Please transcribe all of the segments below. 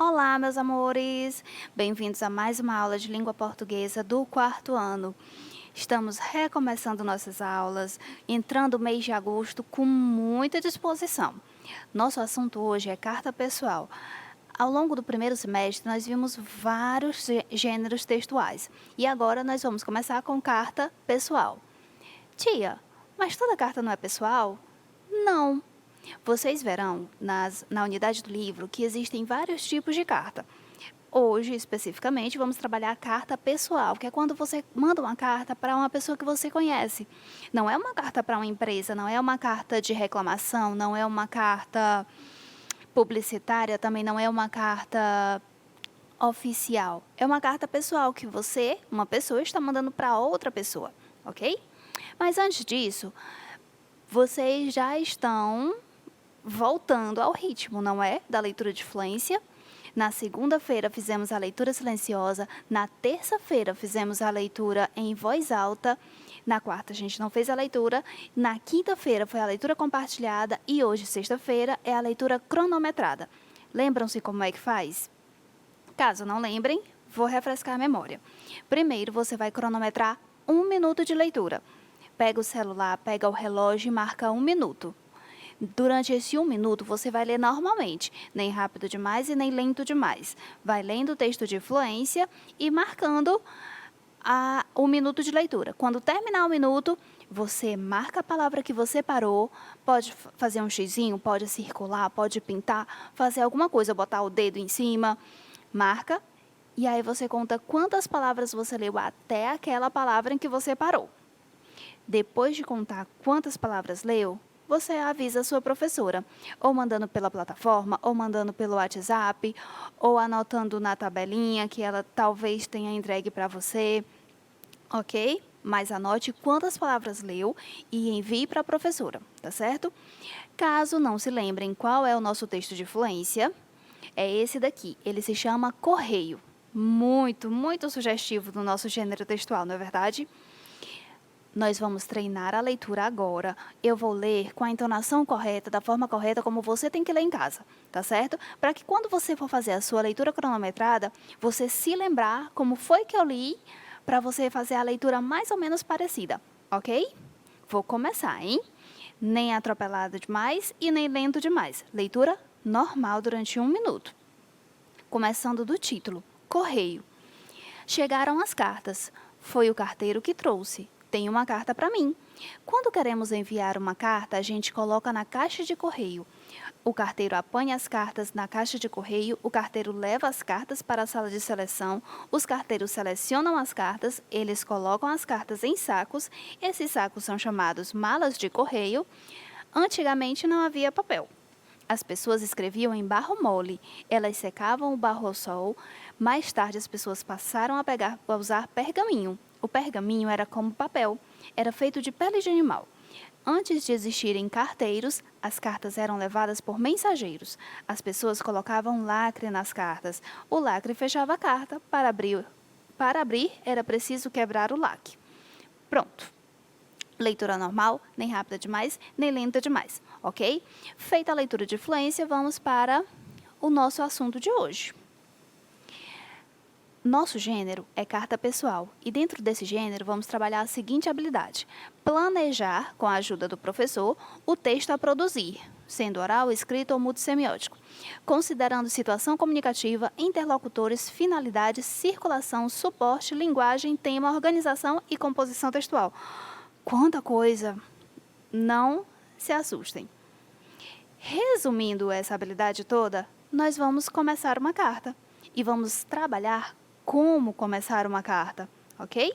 Olá, meus amores! Bem-vindos a mais uma aula de língua portuguesa do quarto ano. Estamos recomeçando nossas aulas, entrando o mês de agosto com muita disposição. Nosso assunto hoje é carta pessoal. Ao longo do primeiro semestre, nós vimos vários gêneros textuais e agora nós vamos começar com carta pessoal. Tia, mas toda carta não é pessoal? Não. Vocês verão na unidade do livro que existem vários tipos de carta. Hoje, especificamente, vamos trabalhar a carta pessoal, que é quando você manda uma carta para uma pessoa que você conhece. Não é uma carta para uma empresa, não é uma carta de reclamação, não é uma carta publicitária, também não é uma carta oficial. É uma carta pessoal que você, uma pessoa, está mandando para outra pessoa, ok? Mas antes disso, vocês já estão voltando ao ritmo, não é? Da leitura de fluência. Na segunda-feira fizemos a leitura silenciosa, na terça-feira fizemos a leitura em voz alta, na quarta a gente não fez a leitura, na quinta-feira foi a leitura compartilhada e hoje, sexta-feira, é a leitura cronometrada. Lembram-se como é que faz? Caso não lembrem, vou refrescar a memória. Primeiro, você vai cronometrar 1 minuto de leitura. Pega o celular, pega o relógio e marca 1 minuto. Durante esse 1 minuto, você vai ler normalmente, nem rápido demais e nem lento demais. Vai lendo o texto de fluência e marcando o minuto de leitura. Quando terminar o minuto, você marca a palavra que você parou, pode fazer um xizinho, pode circular, pode pintar, fazer alguma coisa, botar o dedo em cima, marca, e aí você conta quantas palavras você leu até aquela palavra em que você parou. Depois de contar quantas palavras leu, você avisa a sua professora, ou mandando pela plataforma, ou mandando pelo WhatsApp, ou anotando na tabelinha que ela talvez tenha entregue para você, ok? Mas anote quantas palavras leu e envie para a professora, tá certo? Caso não se lembrem qual é o nosso texto de fluência, é esse daqui, ele se chama Correio. Muito, muito sugestivo do nosso gênero textual, não é verdade? Nós vamos treinar a leitura agora. Eu vou ler com a entonação correta, da forma correta, como você tem que ler em casa, tá certo? Para que quando você for fazer a sua leitura cronometrada, você se lembrar como foi que eu li, para você fazer a leitura mais ou menos parecida, ok? Vou começar, hein? Nem atropelado demais e nem lento demais. Leitura normal durante 1 minuto. Começando do título, Correio. Chegaram as cartas. Foi o carteiro que trouxe. Tem uma carta para mim. Quando queremos enviar uma carta, a gente coloca na caixa de correio. O carteiro apanha as cartas na caixa de correio, o carteiro leva as cartas para a sala de seleção, os carteiros selecionam as cartas, eles colocam as cartas em sacos, esses sacos são chamados malas de correio. Antigamente não havia papel. As pessoas escreviam em barro mole, elas secavam o barro ao sol. Mais tarde as pessoas passaram a usar pergaminho. O pergaminho era como papel, era feito de pele de animal. Antes de existirem carteiros, as cartas eram levadas por mensageiros. As pessoas colocavam lacre nas cartas. O lacre fechava a carta. Para abrir, era preciso quebrar o lacre. Pronto. Leitura normal, nem rápida demais, nem lenta demais, ok? Feita a leitura de fluência, vamos para o nosso assunto de hoje. Nosso gênero é carta pessoal e dentro desse gênero vamos trabalhar a seguinte habilidade: planejar, com a ajuda do professor, o texto a produzir, sendo oral, escrito ou multissemiótico, considerando situação comunicativa, interlocutores, finalidades, circulação, suporte, linguagem, tema, organização e composição textual. Quanta coisa! Não se assustem. Resumindo essa habilidade toda, nós vamos começar uma carta e vamos trabalhar como começar uma carta, ok?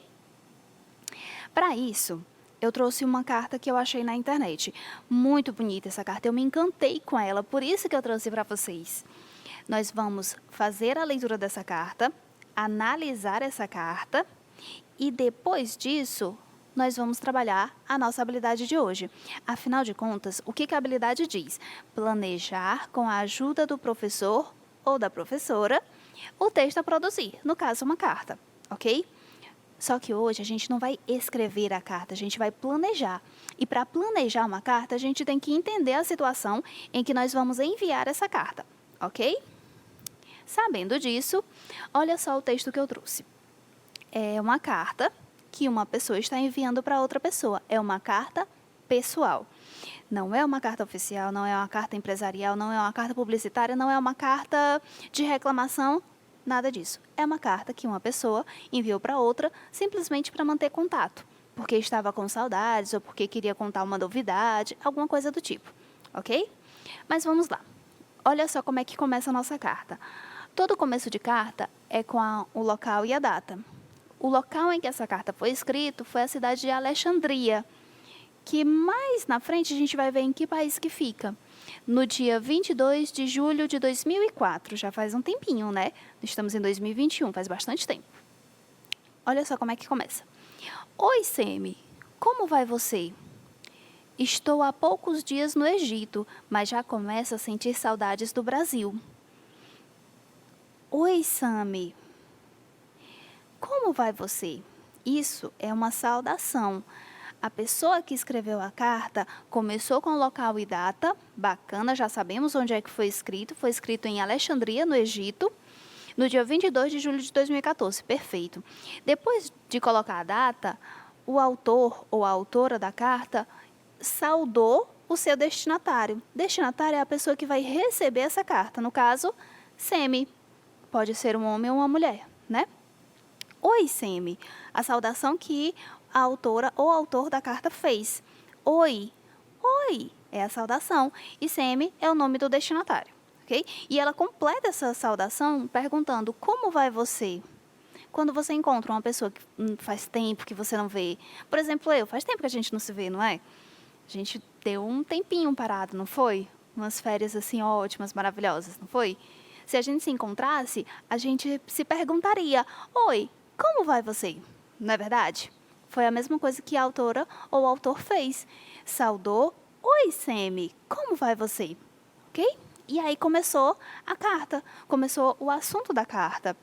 Para isso, eu trouxe uma carta que eu achei na internet. Muito bonita essa carta, eu me encantei com ela, por isso que eu trouxe para vocês. Nós vamos fazer a leitura dessa carta, analisar essa carta e depois disso nós vamos trabalhar a nossa habilidade de hoje. Afinal de contas, o que a habilidade diz? Planejar com a ajuda do professor ou da professora o texto a produzir, no caso, uma carta, ok? Só que hoje a gente não vai escrever a carta, a gente vai planejar. E para planejar uma carta, a gente tem que entender a situação em que nós vamos enviar essa carta, ok? Sabendo disso, olha só o texto que eu trouxe. É uma carta que uma pessoa está enviando para outra pessoa. É uma carta pessoal. Não é uma carta oficial, não é uma carta empresarial, não é uma carta publicitária, não é uma carta de reclamação, nada disso. É uma carta que uma pessoa enviou para outra simplesmente para manter contato, porque estava com saudades ou porque queria contar uma novidade, alguma coisa do tipo, ok? Mas vamos lá. Olha só como é que começa a nossa carta. Todo começo de carta é com o local e a data. O local em que essa carta foi escrita foi a cidade de Alexandria, que mais na frente a gente vai ver em que país que fica. No dia 22 de julho de 2004, já faz um tempinho, né? Estamos em 2021, faz bastante tempo. Olha só como é que começa. Oi, Semi, como vai você? Estou há poucos dias no Egito, mas já começo a sentir saudades do Brasil. Oi, Sami, como vai você? Isso é uma saudação. A pessoa que escreveu a carta começou com local e data, bacana, já sabemos onde é que foi escrito em Alexandria, no Egito, no dia 22 de julho de 2014, perfeito. Depois de colocar a data, o autor ou a autora da carta saudou o seu destinatário. Destinatário é a pessoa que vai receber essa carta, no caso, Semi, pode ser um homem ou uma mulher, né? Oi, Semi, a saudação que a autora ou autor da carta fez. Oi, oi, é a saudação. E Semi é o nome do destinatário, ok? E ela completa essa saudação perguntando, como vai você? Quando você encontra uma pessoa que faz tempo que você não vê, por exemplo, faz tempo que a gente não se vê, não é? A gente deu um tempinho parado, não foi? Umas férias assim ótimas, maravilhosas, não foi? Se a gente se encontrasse, a gente se perguntaria, oi, como vai você? Não é verdade? Foi a mesma coisa que a autora ou o autor fez. Saudou, oi, Semi, como vai você? Ok? E aí começou a carta, começou o assunto da carta.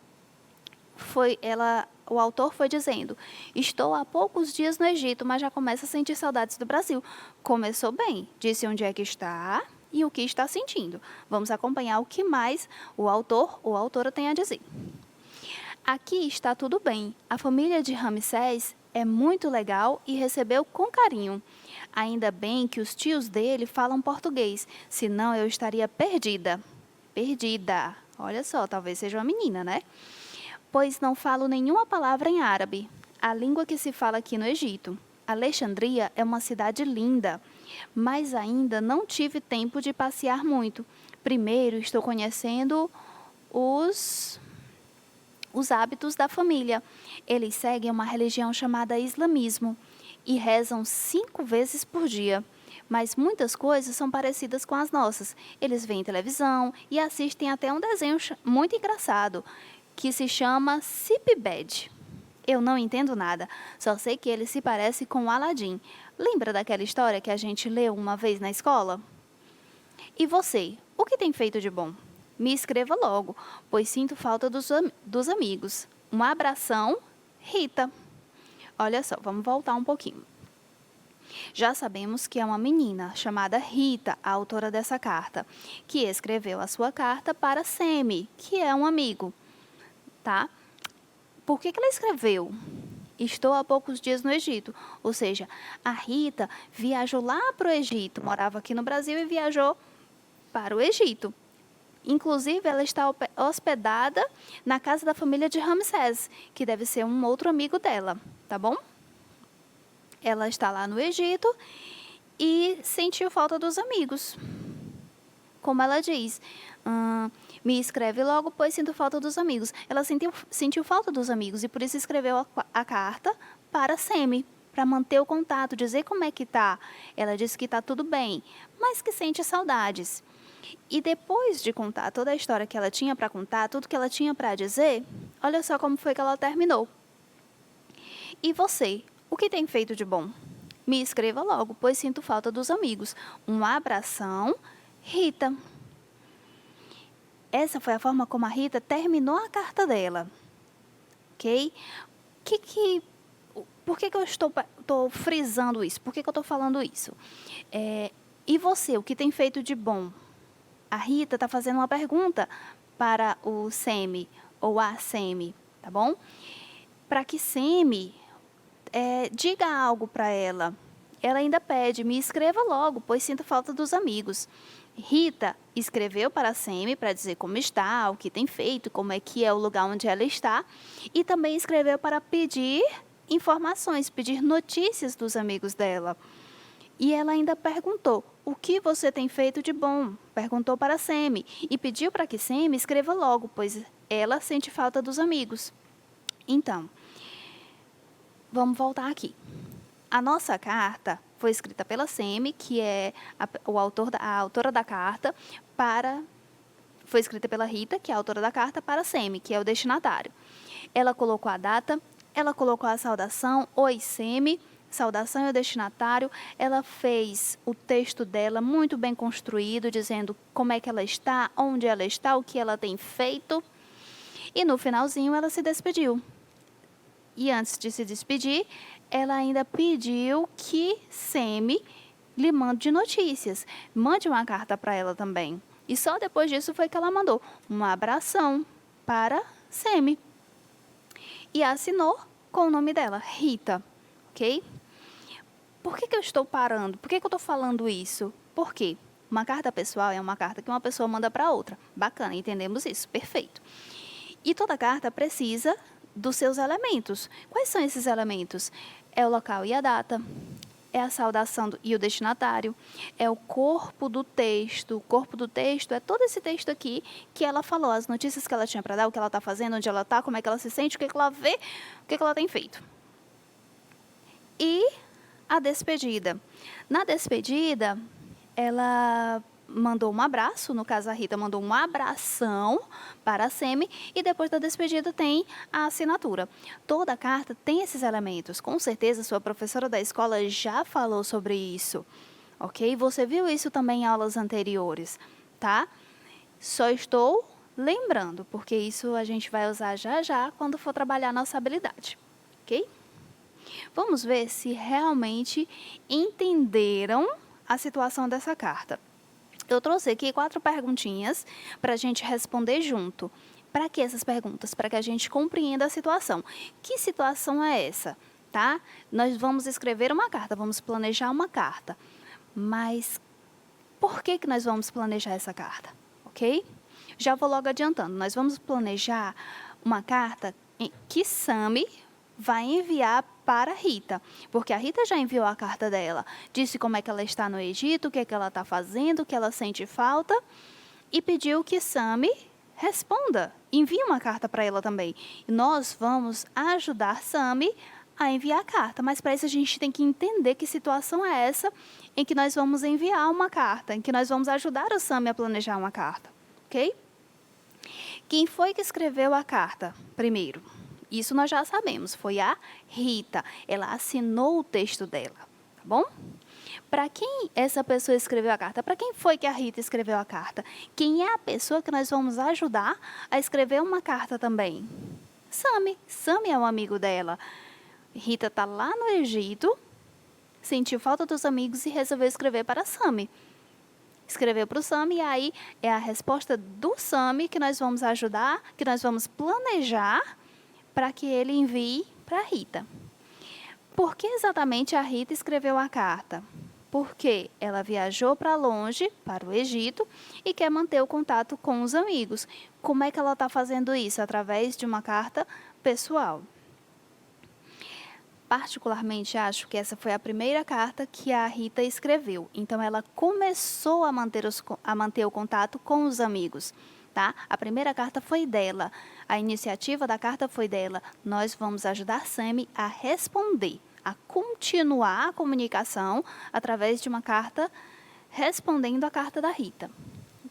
O autor foi dizendo, estou há poucos dias no Egito, mas já começo a sentir saudades do Brasil. Começou bem, disse onde é que está e o que está sentindo. Vamos acompanhar o que mais o autor ou a autora tem a dizer. Aqui está tudo bem. A família de Ramsés é muito legal e recebeu com carinho. Ainda bem que os tios dele falam português, senão eu estaria perdida. Perdida. Olha só, talvez seja uma menina, né? Pois não falo nenhuma palavra em árabe, a língua que se fala aqui no Egito. Alexandria é uma cidade linda, mas ainda não tive tempo de passear muito. Primeiro estou conhecendo os hábitos da família. Eles seguem uma religião chamada islamismo e rezam 5 vezes por dia. Mas muitas coisas são parecidas com as nossas. Eles veem televisão e assistem até um desenho muito engraçado, que se chama Sipbed. Eu não entendo nada, só sei que ele se parece com o Aladim. Lembra daquela história que a gente leu uma vez na escola? E você, o que tem feito de bom? Me escreva logo, pois sinto falta dos amigos. Um abração, Rita. Olha só, vamos voltar um pouquinho. Já sabemos que é uma menina chamada Rita, a autora dessa carta, que escreveu a sua carta para Semi, que é um amigo. Tá? Por que ela escreveu? Estou há poucos dias no Egito. Ou seja, a Rita viajou lá para o Egito, morava aqui no Brasil e viajou para o Egito. Inclusive, ela está hospedada na casa da família de Ramsés, que deve ser um outro amigo dela, tá bom? Ela está lá no Egito e sentiu falta dos amigos. Como ela diz, me escreve logo, pois sinto falta dos amigos. Ela sentiu falta dos amigos e por isso escreveu a carta para Semi, para manter o contato, dizer como é que tá. Ela disse que está tudo bem, mas que sente saudades. E depois de contar toda a história que ela tinha para contar, tudo que ela tinha para dizer, olha só como foi que ela terminou. E você, o que tem feito de bom? Me escreva logo, pois sinto falta dos amigos. Um abração, Rita. Essa foi a forma como a Rita terminou a carta dela. Ok? Por que eu estou frisando isso? Por que eu estou falando isso? E você, o que tem feito de bom? A Rita está fazendo uma pergunta para o Semi ou a Semi, tá bom? Para que Semi diga algo para ela. Ela ainda pede, me escreva logo, pois sinto falta dos amigos. Rita escreveu para a Semi para dizer como está, o que tem feito, como é que é o lugar onde ela está. E também escreveu para pedir informações, pedir notícias dos amigos dela. E ela ainda perguntou, o que você tem feito de bom? Perguntou para a Semi e pediu para que Semi escreva logo, pois ela sente falta dos amigos. Então, vamos voltar aqui. A nossa carta foi escrita pela Semi, que é a autora da carta, foi escrita pela Rita, que é a autora da carta, para a Semi, que é o destinatário. Ela colocou a data, ela colocou a saudação, oi Semi, saudação e o destinatário. Ela fez o texto dela muito bem construído, dizendo como é que ela está, onde ela está, o que ela tem feito. E no finalzinho ela se despediu. E antes de se despedir, ela ainda pediu que Semi lhe mande notícias. Mande uma carta para ela também. E só depois disso foi que ela mandou um abração para Semi. E assinou com o nome dela, Rita. Ok? Por que eu estou parando? Por que eu estou falando isso? Por quê? Uma carta pessoal é uma carta que uma pessoa manda para outra. Bacana, entendemos isso. Perfeito. E toda carta precisa dos seus elementos. Quais são esses elementos? É o local e a data, é a saudação e o destinatário, é o corpo do texto. O corpo do texto é todo esse texto aqui que ela falou, as notícias que ela tinha para dar, o que ela está fazendo, onde ela está, como é que ela se sente, o que ela vê, o que ela tem feito. E a despedida. Na despedida, ela mandou um abraço, no caso a Rita mandou um abração para a Semi e depois da despedida tem a assinatura. Toda carta tem esses elementos, com certeza sua professora da escola já falou sobre isso, ok? Você viu isso também em aulas anteriores, tá? Só estou lembrando, porque isso a gente vai usar já já quando for trabalhar nossa habilidade, ok? Vamos ver se realmente entenderam a situação dessa carta. Eu trouxe aqui 4 perguntinhas para a gente responder junto. Para que essas perguntas? Para que a gente compreenda a situação. Que situação é essa? Tá? Nós vamos escrever uma carta, vamos planejar uma carta. Mas por que nós vamos planejar essa carta? Ok? Já vou logo adiantando. Nós vamos planejar uma carta que Sami vai enviar para a Rita, porque a Rita já enviou a carta dela, disse como é que ela está no Egito, o que é que ela está fazendo, o que ela sente falta, e pediu que Sami responda, envie uma carta para ela também. E nós vamos ajudar Sami a enviar a carta, mas para isso a gente tem que entender que situação é essa em que nós vamos enviar uma carta, em que nós vamos ajudar o Sami a planejar uma carta, ok? Quem foi que escreveu a carta primeiro? Isso nós já sabemos, foi a Rita. Ela assinou o texto dela, tá bom? Para quem essa pessoa escreveu a carta? Para quem foi que a Rita escreveu a carta? Quem é a pessoa que nós vamos ajudar a escrever uma carta também? Sami. Sami é um amigo dela. Rita está lá no Egito, sentiu falta dos amigos e resolveu escrever para Sami. Escreveu para o Sami e aí é a resposta do Sami que nós vamos ajudar, que nós vamos planejar para que ele envie para a Rita. Por que exatamente a Rita escreveu a carta? Porque ela viajou para longe, para o Egito, e quer manter o contato com os amigos. Como é que ela está fazendo isso? Através de uma carta pessoal. Particularmente, acho que essa foi a primeira carta que a Rita escreveu. Então, ela começou a manter o contato com os amigos. Tá? A primeira carta foi dela, a iniciativa da carta foi dela. Nós vamos ajudar Sami a responder, a continuar a comunicação através de uma carta respondendo a carta da Rita.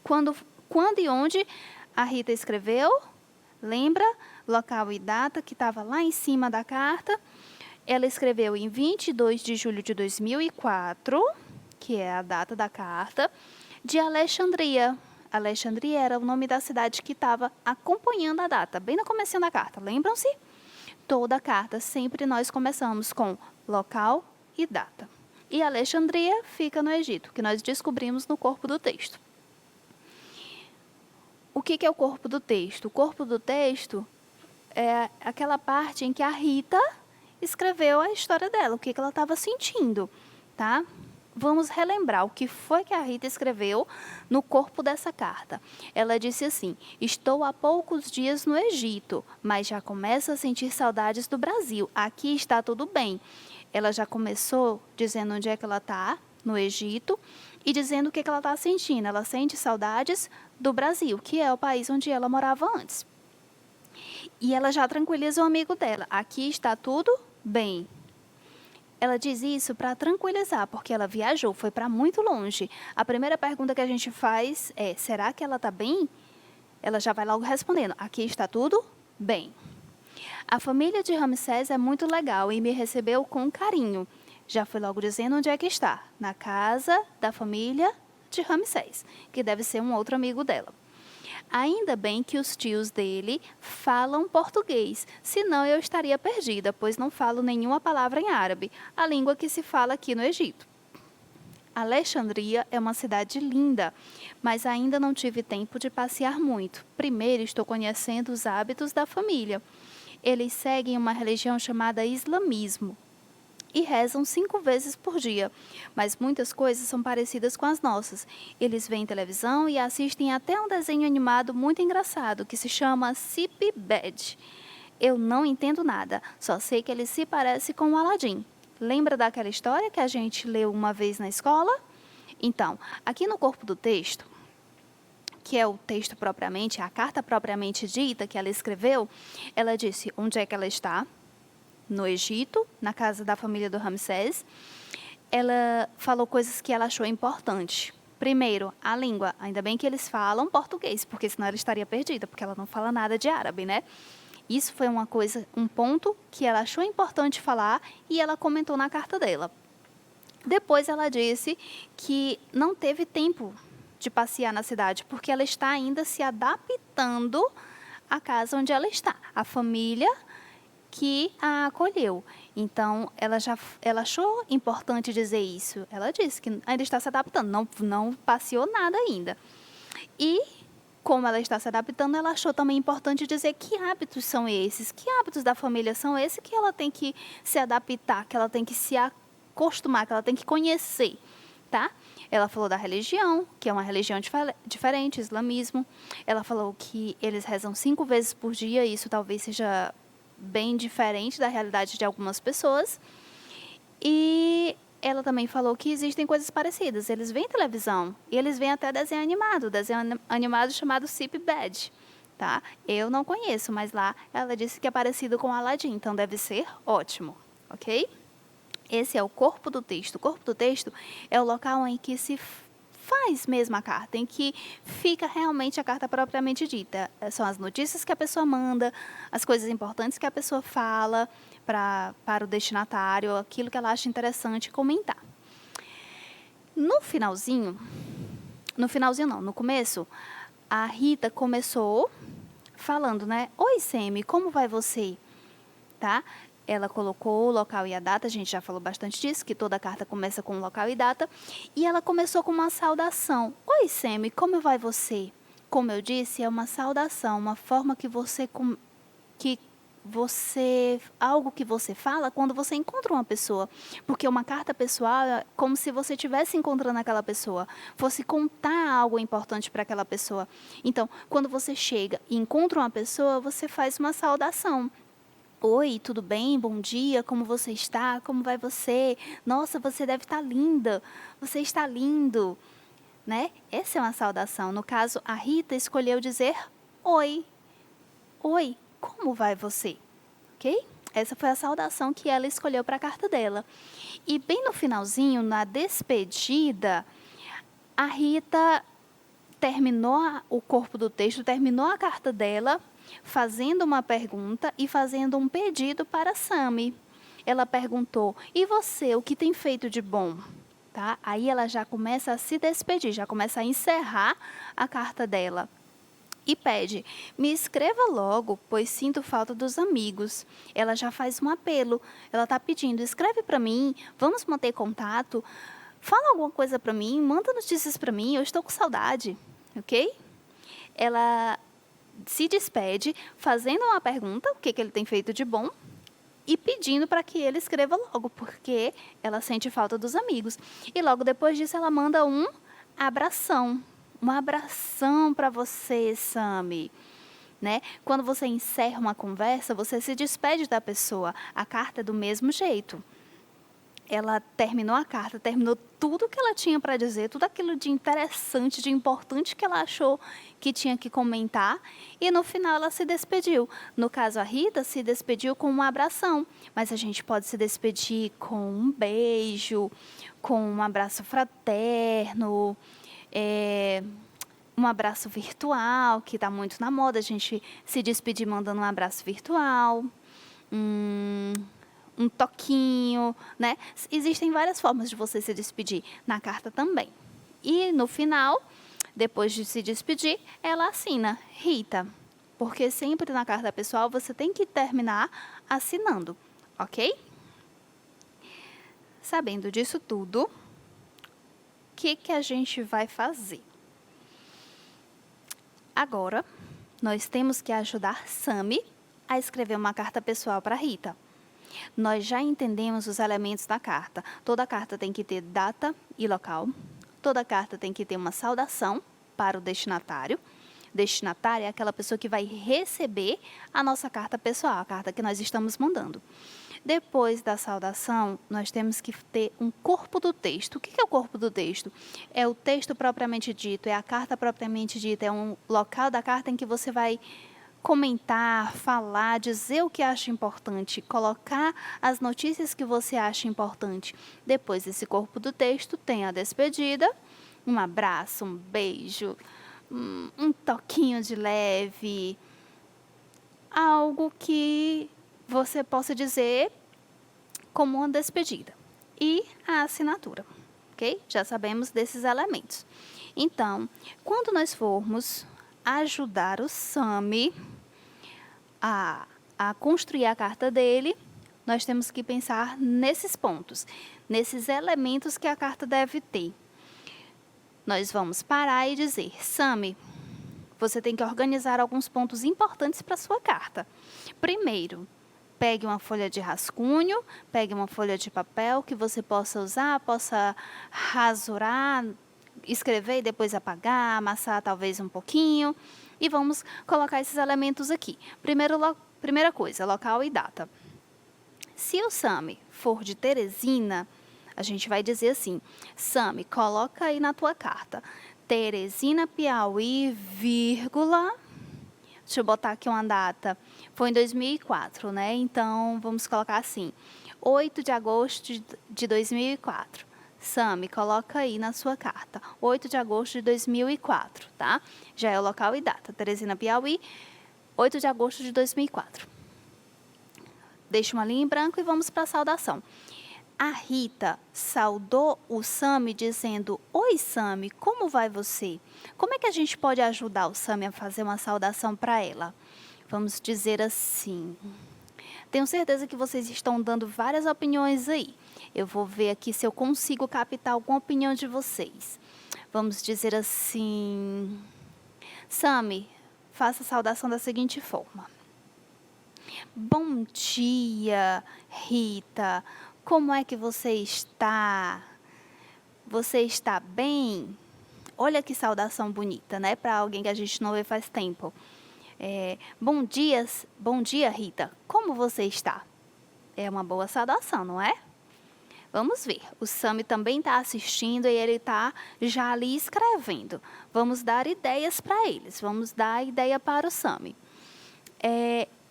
Quando e onde a Rita escreveu? Lembra? Local e data que estava lá em cima da carta. Ela escreveu em 22 de julho de 2004, que é a data da carta, de Alexandria. Alexandria era o nome da cidade que estava acompanhando a data, bem no comecinho da carta. Lembram-se? Toda carta, sempre nós começamos com local e data. E Alexandria fica no Egito, que nós descobrimos no corpo do texto. O que é o corpo do texto? O corpo do texto é aquela parte em que a Rita escreveu a história dela, o que ela estava sentindo, tá? Vamos relembrar o que foi que a Rita escreveu no corpo dessa carta. Ela disse assim: estou há poucos dias no Egito, mas já começo a sentir saudades do Brasil. Aqui está tudo bem. Ela já começou dizendo onde é que ela está, no Egito, e dizendo o que ela está sentindo. Ela sente saudades do Brasil, que é o país onde ela morava antes. E ela já tranquiliza o amigo dela. Aqui está tudo bem. Ela diz isso para tranquilizar, porque ela viajou, foi para muito longe. A primeira pergunta que a gente faz é: será que ela está bem? Ela já vai logo respondendo: aqui está tudo bem. A família de Ramsés é muito legal e me recebeu com carinho. Já foi logo dizendo onde é que está: na casa da família de Ramsés, que deve ser um outro amigo dela. Ainda bem que os tios dele falam português, senão eu estaria perdida, pois não falo nenhuma palavra em árabe, a língua que se fala aqui no Egito. Alexandria é uma cidade linda, mas ainda não tive tempo de passear muito. Primeiro estou conhecendo os hábitos da família. Eles seguem uma religião chamada islamismo e rezam 5 vezes por dia, mas muitas coisas são parecidas com as nossas. Eles veem televisão e assistem até um desenho animado muito engraçado que se chama Sip Bad. Eu não entendo nada, só sei que ele se parece com o Aladim. Lembra daquela história que a gente leu uma vez na escola? Então, aqui no corpo do texto, que é o texto propriamente, a carta propriamente dita que ela escreveu, ela disse onde é que ela está, no Egito, na casa da família do Ramsés. Ela falou coisas que ela achou importante. Primeiro, a língua. Ainda bem que eles falam português, porque senão ela estaria perdida, porque ela não fala nada de árabe, né? Isso foi uma coisa, um ponto que ela achou importante falar e ela comentou na carta dela. Depois ela disse que não teve tempo de passear na cidade, porque ela está ainda se adaptando à casa onde ela está. A família que a acolheu. Então, ela achou importante dizer isso. Ela disse que ainda está se adaptando, não passeou nada ainda. E, como ela está se adaptando, ela achou também importante dizer que hábitos são esses, que hábitos da família são esses que ela tem que se adaptar, que ela tem que se acostumar, que ela tem que conhecer, tá? Ela falou da religião, que é uma religião diferente, islamismo. Ela falou que eles rezam 5 vezes por dia, e isso talvez seja bem diferente da realidade de algumas pessoas. E ela também falou que existem coisas parecidas. Eles veem televisão e eles veem até desenho animado chamado Sip Bad, tá? Eu não conheço, mas lá ela disse que é parecido com Aladim, então deve ser ótimo, ok? Esse é o corpo do texto. O corpo do texto é o local em que se faz mesmo a carta, em que fica realmente a carta propriamente dita. São as notícias que a pessoa manda, as coisas importantes que a pessoa fala para o destinatário, aquilo que ela acha interessante comentar. No começo, a Rita começou falando, né? Oi, Semi, como vai você? Tá? Ela colocou o local e a data, a gente já falou bastante disso, que toda carta começa com local e data. E ela começou com uma saudação. Oi, Semi, como vai você? Como eu disse, é uma saudação, uma forma algo que você fala quando você encontra uma pessoa. Porque uma carta pessoal é como se você estivesse encontrando aquela pessoa, fosse contar algo importante para aquela pessoa. Então, quando você chega e encontra uma pessoa, você faz uma saudação. Oi, tudo bem? Bom dia, como você está? Como vai você? Nossa, você deve estar linda. Você está lindo, né? Essa é uma saudação. No caso, a Rita escolheu dizer oi. Oi, como vai você? Ok? Essa foi a saudação que ela escolheu para a carta dela. E bem no finalzinho, na despedida, a Rita terminou o corpo do texto, terminou a carta dela, fazendo uma pergunta e fazendo um pedido para Sami. Ela perguntou: e você, o que tem feito de bom? Tá? Aí ela já começa a se despedir, já começa a encerrar a carta dela. E pede: me escreva logo, pois sinto falta dos amigos. Ela já faz um apelo. Ela está pedindo: escreve para mim, vamos manter contato. Fala alguma coisa para mim, manda notícias para mim, eu estou com saudade, ok? ela se despede fazendo uma pergunta, o que ele tem feito de bom, e pedindo para que ele escreva logo, porque ela sente falta dos amigos. E logo depois disso ela manda um abração. Um abração para você, Sami. Né? Quando você encerra uma conversa, você se despede da pessoa. A carta é do mesmo jeito. Ela terminou a carta, terminou tudo que ela tinha para dizer, tudo aquilo de interessante, de importante que ela achou que tinha que comentar, e no final ela se despediu. No caso, a Rita se despediu com uma abração, mas a gente pode se despedir com um beijo, com um abraço fraterno, um abraço virtual, que está muito na moda, a gente se despedir mandando um abraço virtual, um toquinho, né? Existem várias formas de você se despedir, na carta também. E no final, depois de se despedir, ela assina, Rita, porque sempre na carta pessoal você tem que terminar assinando, ok? Sabendo disso tudo, o que a gente vai fazer? Agora, nós temos que ajudar Sami a escrever uma carta pessoal para Rita. Nós já entendemos os elementos da carta. Toda carta tem que ter data e local. Toda carta tem que ter uma saudação para o destinatário. Destinatário é aquela pessoa que vai receber a nossa carta pessoal, a carta que nós estamos mandando. Depois da saudação, nós temos que ter um corpo do texto. O que é o corpo do texto? É o texto propriamente dito, é a carta propriamente dita, é um local da carta em que você vai comentar, falar, dizer o que acha importante, colocar as notícias que você acha importante. Depois desse corpo do texto, tem a despedida, um abraço, um beijo, um toquinho de leve, algo que você possa dizer como uma despedida. E a assinatura, ok? Já sabemos desses elementos. Então, quando nós formos ajudar o Sami a construir a carta dele, nós temos que pensar nesses pontos, nesses elementos que a carta deve ter. Nós vamos parar e dizer, Sami, você tem que organizar alguns pontos importantes para a sua carta. Primeiro, pegue uma folha de rascunho, pegue uma folha de papel que você possa usar, possa rasurar, escrever e depois apagar, amassar talvez um pouquinho. E vamos colocar esses elementos aqui. Primeira coisa, local e data. Se o Sami for de Teresina, a gente vai dizer assim, Sami, coloca aí na tua carta, Teresina, Piauí, vírgula, deixa eu botar aqui uma data, foi em 2004, né? Então, vamos colocar assim, 8 de agosto de 2004. Sami, coloca aí na sua carta, 8 de agosto de 2004, tá? Já é o local e data, Teresina, Piauí, 8 de agosto de 2004. Deixa uma linha em branco e vamos para a saudação. A Rita saudou o Sami dizendo, oi Sami, como vai você? Como é que a gente pode ajudar o Sami a fazer uma saudação para ela? Vamos dizer assim, tenho certeza que vocês estão dando várias opiniões aí. Eu vou ver aqui se eu consigo captar alguma opinião de vocês. Vamos dizer assim, Sami, faça a saudação da seguinte forma. Bom dia, Rita. Como é que você está? Você está bem? Olha que saudação bonita, né? Para alguém que a gente não vê faz tempo. Bom dia, Rita. Como você está? É uma boa saudação, não é? Vamos ver. O Sami também está assistindo e ele está já ali escrevendo. Vamos dar ideias para eles. Vamos dar ideia para o Sami.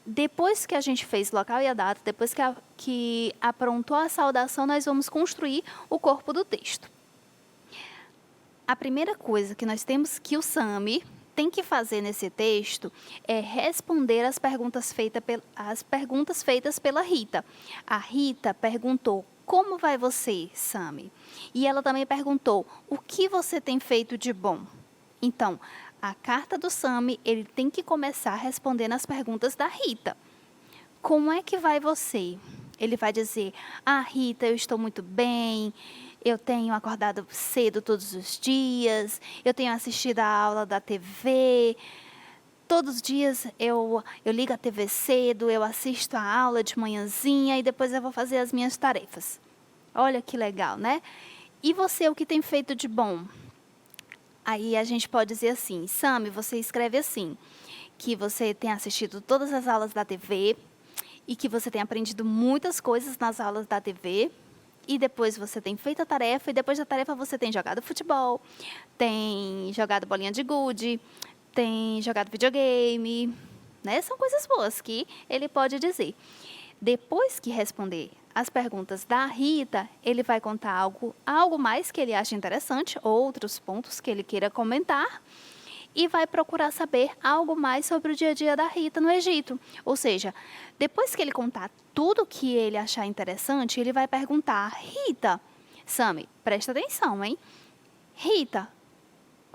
Depois que a gente fez o local e a data, depois que aprontou a saudação, nós vamos construir o corpo do texto. A primeira coisa que nós temos que o Sami tem que fazer nesse texto é responder às perguntas feitas pela Rita. A Rita perguntou, como vai você, Sami? E ela também perguntou, o que você tem feito de bom? Então, a carta do Sami, ele tem que começar respondendo as perguntas da Rita. Como é que vai você? Ele vai dizer, Rita, eu estou muito bem, eu tenho acordado cedo todos os dias, eu tenho assistido a aula da TV. Todos os dias eu ligo a TV cedo, eu assisto a aula de manhãzinha e depois eu vou fazer as minhas tarefas. Olha que legal, né? E você, o que tem feito de bom? Aí a gente pode dizer assim, Sami, você escreve assim, que você tem assistido todas as aulas da TV e que você tem aprendido muitas coisas nas aulas da TV e depois você tem feito a tarefa e depois da tarefa você tem jogado futebol, tem jogado bolinha de gude, tem jogado videogame, né? São coisas boas que ele pode dizer. Depois que responder as perguntas da Rita, ele vai contar algo mais que ele acha interessante, outros pontos que ele queira comentar, e vai procurar saber algo mais sobre o dia a dia da Rita no Egito. Ou seja, depois que ele contar tudo que ele achar interessante, ele vai perguntar, Rita, Sami, presta atenção, hein? Rita,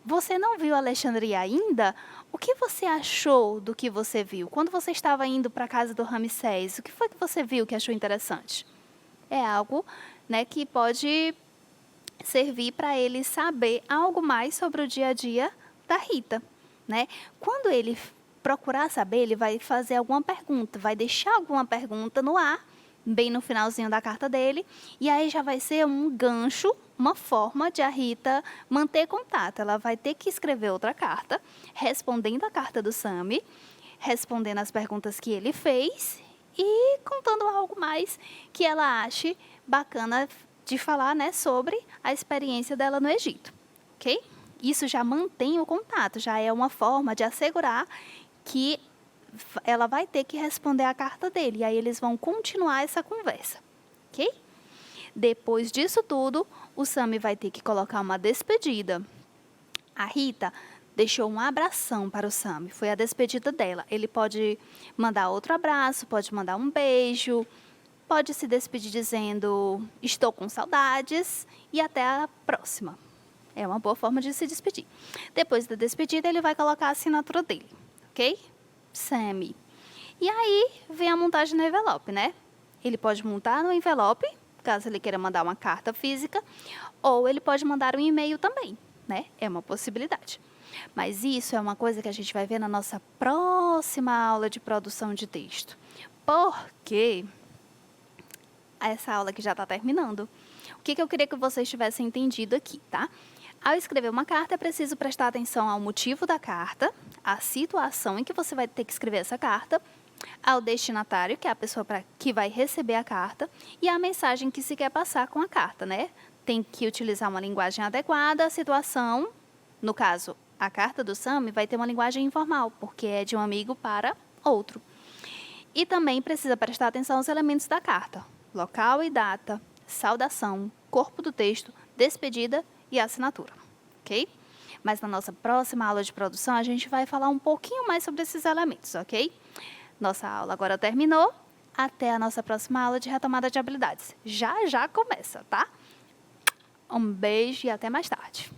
você não viu Alexandria ainda? O que você achou do que você viu? Quando você estava indo para a casa do Ramsés, o que foi que você viu que achou interessante? É algo, né, que pode servir para ele saber algo mais sobre o dia a dia da Rita, né? Quando ele procurar saber, ele vai fazer alguma pergunta, vai deixar alguma pergunta no ar, bem no finalzinho da carta dele, e aí já vai ser um gancho, uma forma de a Rita manter contato. Ela vai ter que escrever outra carta, respondendo a carta do Sami, respondendo as perguntas que ele fez e contando algo mais que ela ache bacana de falar, né, sobre a experiência dela no Egito, ok? Isso já mantém o contato, já é uma forma de assegurar que ela vai ter que responder a carta dele, e aí eles vão continuar essa conversa, ok? Depois disso tudo, o Sami vai ter que colocar uma despedida. A Rita deixou um abração para o Sami, foi a despedida dela. Ele pode mandar outro abraço, pode mandar um beijo, pode se despedir dizendo, estou com saudades e até a próxima. É uma boa forma de se despedir. Depois da despedida, ele vai colocar a assinatura dele, ok? Sami. E aí, vem a montagem no envelope, né? Ele pode montar no envelope, caso ele queira mandar uma carta física, ou ele pode mandar um e-mail também, né? É uma possibilidade. Mas isso é uma coisa que a gente vai ver na nossa próxima aula de produção de texto. Porque essa aula aqui já está terminando. O que eu queria que vocês tivessem entendido aqui, tá? Ao escrever uma carta, é preciso prestar atenção ao motivo da carta, à situação em que você vai ter que escrever essa carta, ao destinatário, que é a pessoa que vai receber a carta, e à mensagem que se quer passar com a carta, né? Tem que utilizar uma linguagem adequada à situação. No caso, a carta do Sami vai ter uma linguagem informal, porque é de um amigo para outro. E também precisa prestar atenção aos elementos da carta: local e data, saudação, corpo do texto, despedida e assinatura, ok? Mas na nossa próxima aula de produção, a gente vai falar um pouquinho mais sobre esses elementos, ok? Nossa aula agora terminou. Até a nossa próxima aula de retomada de habilidades. Já começa, tá? Um beijo e até mais tarde.